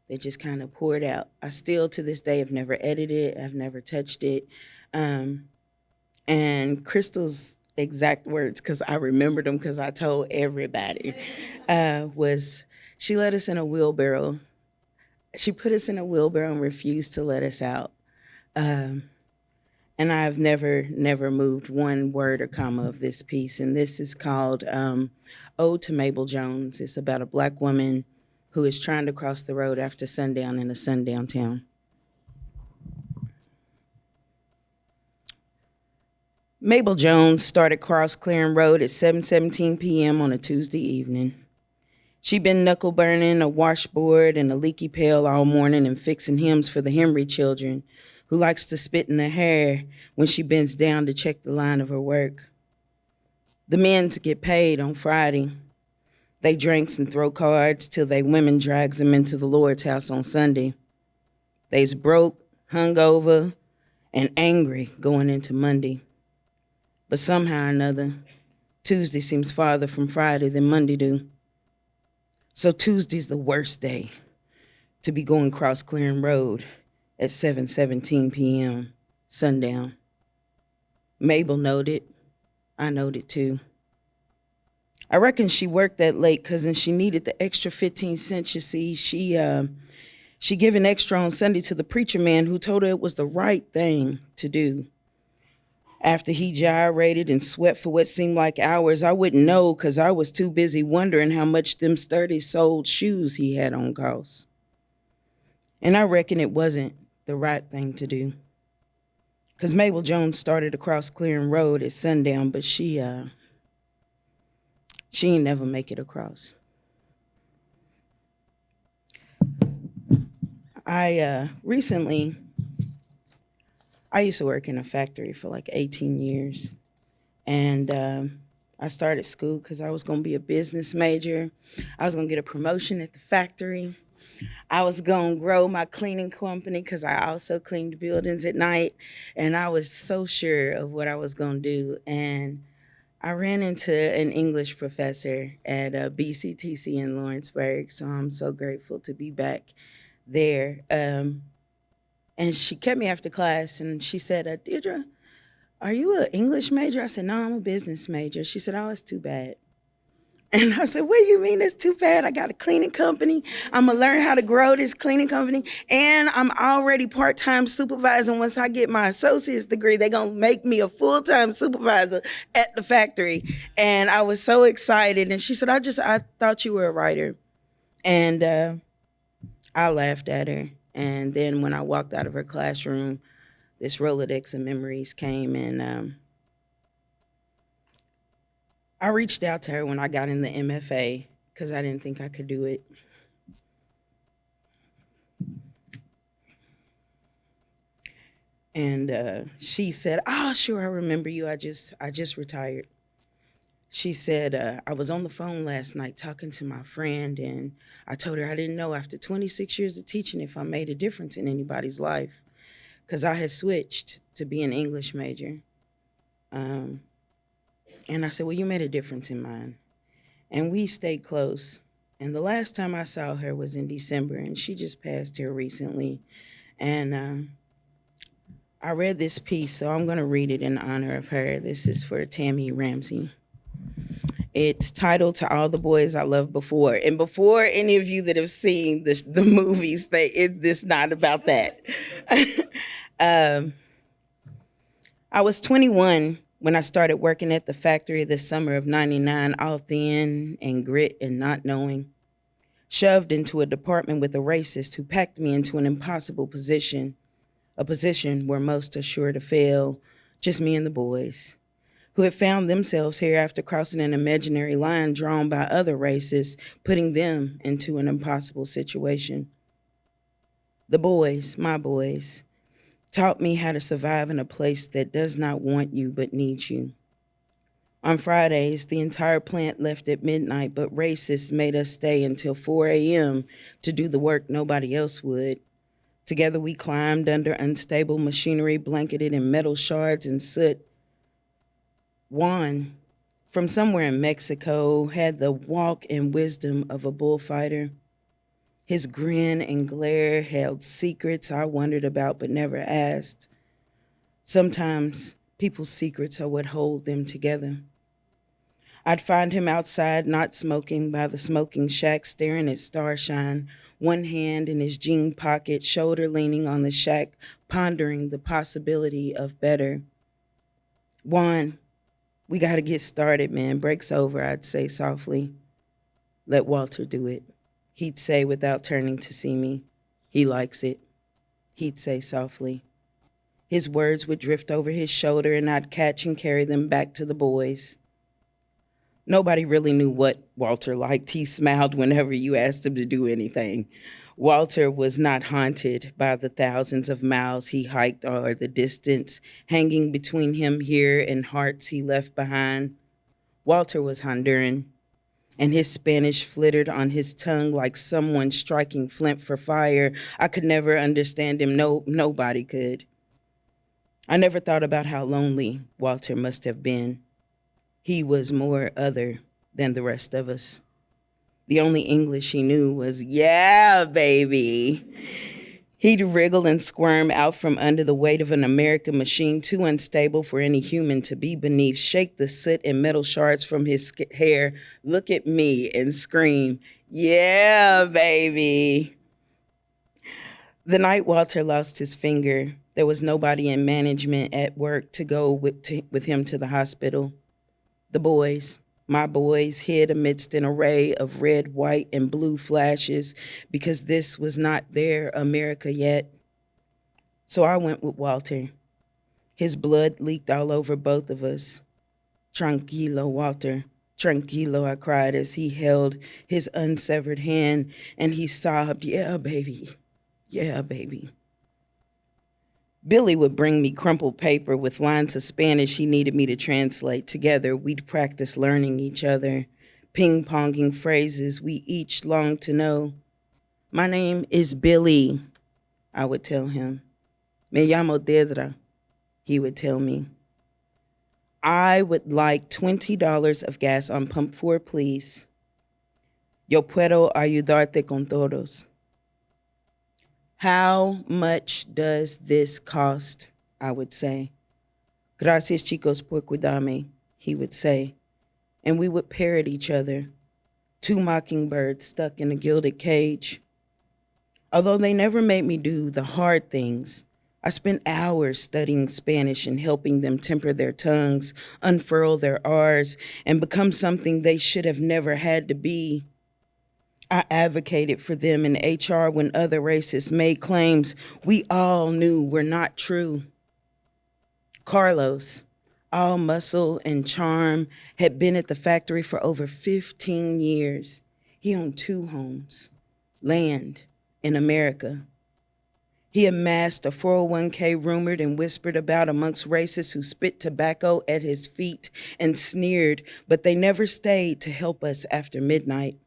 that just kind of poured out. I still, to this day, have never edited it. I've never touched it. And Crystal's exact words, because I remembered them because I told everybody, was she let us in a wheelbarrow. She put us in a wheelbarrow and refused to let us out. And I've never moved one word or comma of this piece. And this is called Ode to Mabel Jones. It's about a Black woman who is trying to cross the road after sundown in a sundown town. Mabel Jones started cross clearing road at 7:17 p.m. on a Tuesday evening. She'd been knuckle burning a washboard and a leaky pail all morning and fixing hymns for the Henry children, who likes to spit in her hair when she bends down to check the line of her work. The men's get paid on Friday. They drinks and throw cards till they women drags them into the Lord's house on Sunday. They's broke, hungover, and angry going into Monday. But somehow or another, Tuesday seems farther from Friday than Monday do. So Tuesday's the worst day to be going cross clearing road at 7:17 p.m. sundown. Mabel knowed it. I knowed it too. I reckon she worked that late because she needed the extra 15 cents, you see. She given extra on Sunday to the preacher man who told her it was the right thing to do. After he gyrated and sweat for what seemed like hours, I wouldn't know because I was too busy wondering how much them sturdy-soled shoes he had on cost. And I reckon it wasn't the right thing to do. Because Mabel Jones started across clearing road at sundown, but she ain't never make it across. I used to work in a factory for like 18 years. And I started school because I was going to be a business major. I was going to get a promotion at the factory. I was going to grow my cleaning company because I also cleaned buildings at night. And I was so sure of what I was going to do. And I ran into an English professor at BCTC in Lawrenceburg. So I'm so grateful to be back there. And she kept me after class and she said, Deidra, are you an English major? I said, no, I'm a business major. She said, oh, it's too bad. And I said, what do you mean it's too bad? I got a cleaning company. I'm going to learn how to grow this cleaning company. And I'm already part-time supervisor. Once I get my associate's degree, they're going to make me a full-time supervisor at the factory. And I was so excited. And she said, I thought you were a writer. And I laughed at her. And then when I walked out of her classroom, this Rolodex of memories came, and I reached out to her when I got in the MFA because I didn't think I could do it. And she said, oh, sure, I remember you. I just retired. She said, I was on the phone last night talking to my friend, and I told her I didn't know after 26 years of teaching if I made a difference in anybody's life, because I had switched to be an English major. And I said, well, you made a difference in mine. And we stayed close. And the last time I saw her was in December, and she just passed here recently. And I read this piece, so I'm going to read it in honor of her. This is for Tammy Ramsey. It's titled To All the Boys I Loved Before. And before any of you that have seen the movies, it's not about that. I was 21 when I started working at the factory this summer of '99, all thin and grit and not knowing. Shoved into a department with a racist who packed me into an impossible position, a position where most are sure to fail, just me and the boys, who had found themselves here after crossing an imaginary line drawn by other racists, putting them into an impossible situation. The boys, my boys, taught me how to survive in a place that does not want you but needs you. On Fridays, the entire plant left at midnight, but racists made us stay until 4 a.m. to do the work nobody else would. Together we climbed under unstable machinery blanketed in metal shards and soot. Juan, from somewhere in Mexico, had the walk and wisdom of a bullfighter. His grin and glare held secrets I wondered about but never asked. Sometimes people's secrets are what hold them together. I'd find him outside, not smoking, by the smoking shack, staring at starshine, one hand in his jean pocket, shoulder leaning on the shack, pondering the possibility of better. Juan, we gotta get started, man. Break's over, I'd say softly. Let Walter do it. He'd say without turning to see me. He likes it. He'd say softly. His words would drift over his shoulder and I'd catch and carry them back to the boys. Nobody really knew what Walter liked. He smiled whenever you asked him to do anything. Walter was not haunted by the thousands of miles he hiked or the distance hanging between him here and hearts he left behind. Walter was Honduran, and his Spanish flittered on his tongue like someone striking flint for fire. I could never understand him. No, nobody could. I never thought about how lonely Walter must have been. He was more other than the rest of us. The only English he knew was, yeah, baby. He'd wriggle and squirm out from under the weight of an American machine too unstable for any human to be beneath, shake the soot and metal shards from his hair, look at me and scream, yeah, baby. The night Walter lost his finger, there was nobody in management at work to go with him to the hospital. The boys, my boys, hid amidst an array of red, white, and blue flashes because this was not their America yet. So I went with Walter. His blood leaked all over both of us. Tranquilo, Walter. Tranquilo, I cried as he held his unsevered hand and he sobbed, yeah, baby. Yeah, baby. Billy would bring me crumpled paper with lines of Spanish he needed me to translate. Together, we'd practice learning each other, ping-ponging phrases we each longed to know. My name is Billy, I would tell him. Me llamo Deidra, he would tell me. I would like $20 of gas on pump 4, please. Yo puedo ayudarte con todos. How much does this cost? I would say. Gracias, chicos, por cuidarme, he would say. And we would parrot each other, 2 mockingbirds stuck in a gilded cage. Although they never made me do the hard things, I spent hours studying Spanish and helping them temper their tongues, unfurl their R's, and become something they should have never had to be. I advocated for them in HR when other racists made claims we all knew were not true. Carlos, all muscle and charm, had been at the factory for over 15 years. He owned 2 homes, land in America. He amassed a 401k rumored and whispered about amongst racists who spit tobacco at his feet and sneered, but they never stayed to help us after midnight.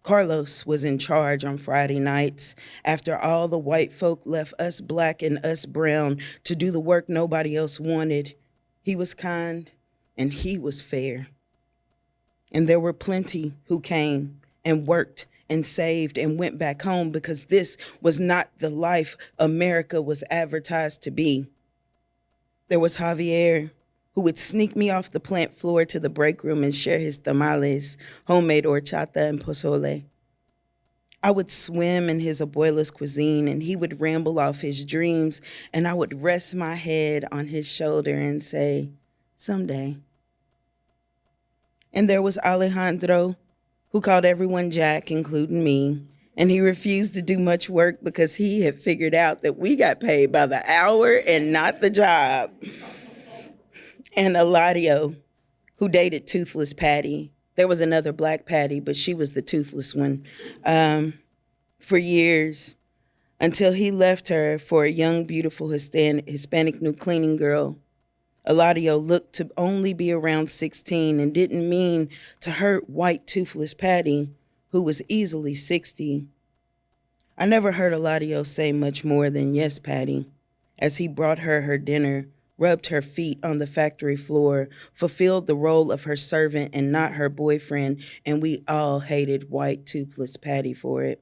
Carlos was in charge on Friday nights after all the white folk left us black and us brown to do the work nobody else wanted. He was kind and he was fair. And there were plenty who came and worked and saved and went back home because this was not the life America was advertised to be. There was Javier, who would sneak me off the plant floor to the break room and share his tamales, homemade horchata and pozole. I would swim in his abuela's cuisine and he would ramble off his dreams and I would rest my head on his shoulder and say, someday. And there was Alejandro, who called everyone Jack, including me, and he refused to do much work because he had figured out that we got paid by the hour and not the job. And Eladio, who dated Toothless Patty. There was another black Patty, but she was the toothless one, for years, until he left her for a young, beautiful Hispanic new cleaning girl. Eladio looked to only be around 16 and didn't mean to hurt white Toothless Patty, who was easily 60. I never heard Eladio say much more than yes, Patty, as he brought her dinner, rubbed her feet on the factory floor, fulfilled the role of her servant and not her boyfriend, and we all hated white Toothless Patty for it.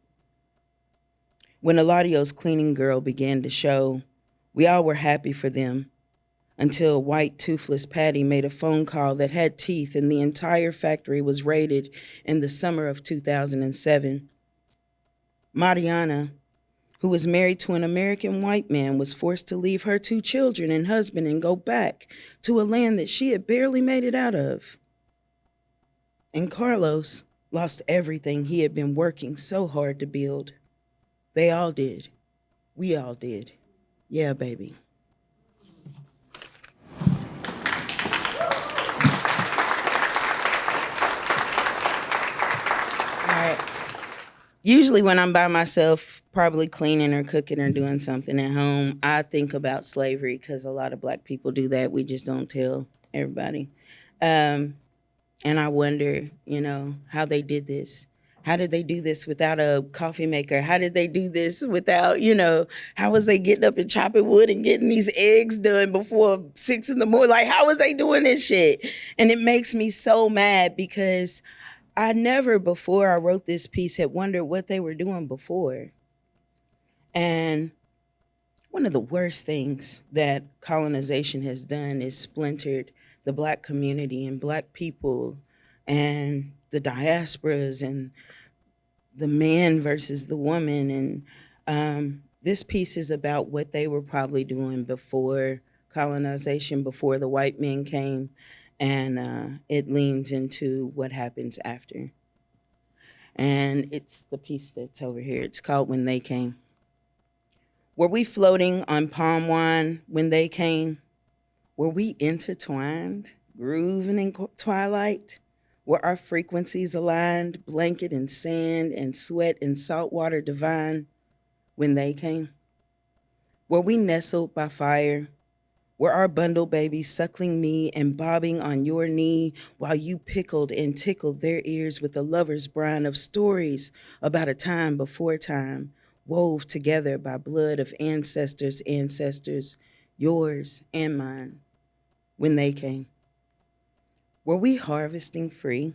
When Eladio's cleaning girl began to show, we all were happy for them, until white Toothless Patty made a phone call that had teeth and the entire factory was raided in the summer of 2007. Mariana, who was married to an American white man, was forced to leave her 2 children and husband and go back to a land that she had barely made it out of. And Carlos lost everything he had been working so hard to build. They all did. We all did. Yeah, baby. usually when I'm by myself, probably cleaning or cooking or doing something at home, I think about slavery because a lot of Black people do that. We just don't tell everybody. And I wonder, how they did this. How did they do this without a coffee maker? How did they do this without, how was they getting up and chopping wood and getting these eggs done before 6 in the morning? Like, how was they doing this shit? And it makes me so mad because I never, before I wrote this piece, had wondered what they were doing before. And one of the worst things that colonization has done is splintered the Black community and Black people and the diasporas and the man versus the woman. And this piece is about what they were probably doing before colonization, before the white men came. And it leans into what happens after. And it's the piece that's over here. It's called When They Came. Were we floating on palm wine when they came? Were we intertwined, grooving in twilight? Were our frequencies aligned, blanket and sand and sweat and saltwater divine when they came? Were we nestled by fire? Were our bundle babies suckling me and bobbing on your knee while you pickled and tickled their ears with a lover's brine of stories about a time before time, wove together by blood of ancestors, yours and mine, when they came? Were we harvesting free,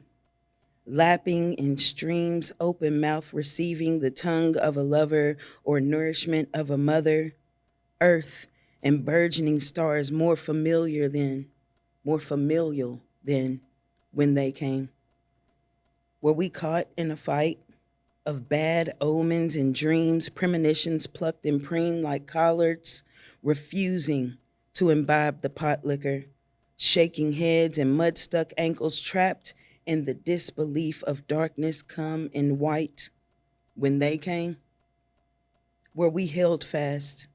lapping in streams, open mouth receiving the tongue of a lover or nourishment of a mother, earth and burgeoning stars more familial than when they came? Were we caught in a fight of bad omens and dreams, premonitions plucked and preened like collards, refusing to imbibe the pot liquor, shaking heads and mud-stuck ankles trapped in the disbelief of darkness come in white when they came? Were we held fast,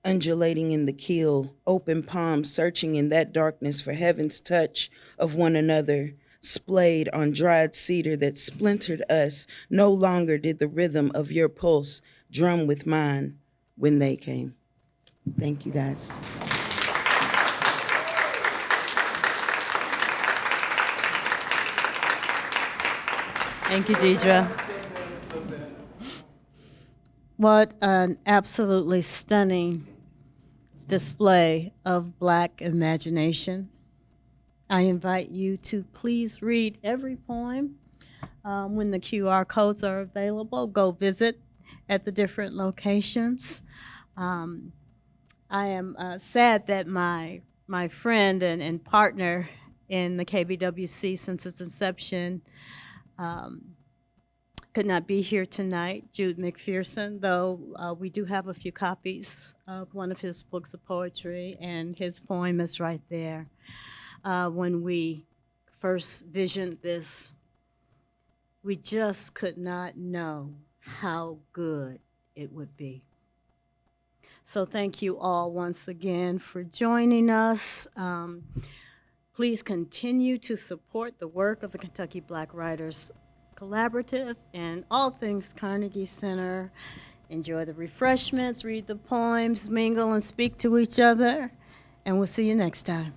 undulating in the keel, open palms searching in that darkness for heaven's touch of one another, splayed on dried cedar that splintered us? No longer did the rhythm of your pulse drum with mine when they came. Thank you, guys. Thank you, Deidra. What an absolutely stunning display of Black imagination. I invite you to please read every poem. When the QR codes are available, go visit at the different locations. I am sad that my friend and partner in the KBWC since its inception could not be here tonight, Jude McPherson, though we do have a few copies of one of his books of poetry, and his poem is right there. When we first visioned this, we just could not know how good it would be. So thank you all once again for joining us. Please continue to support the work of the Kentucky Black Writers Collaborative and all things Carnegie Center. Enjoy the refreshments, read the poems, mingle and speak to each other, and we'll see you next time.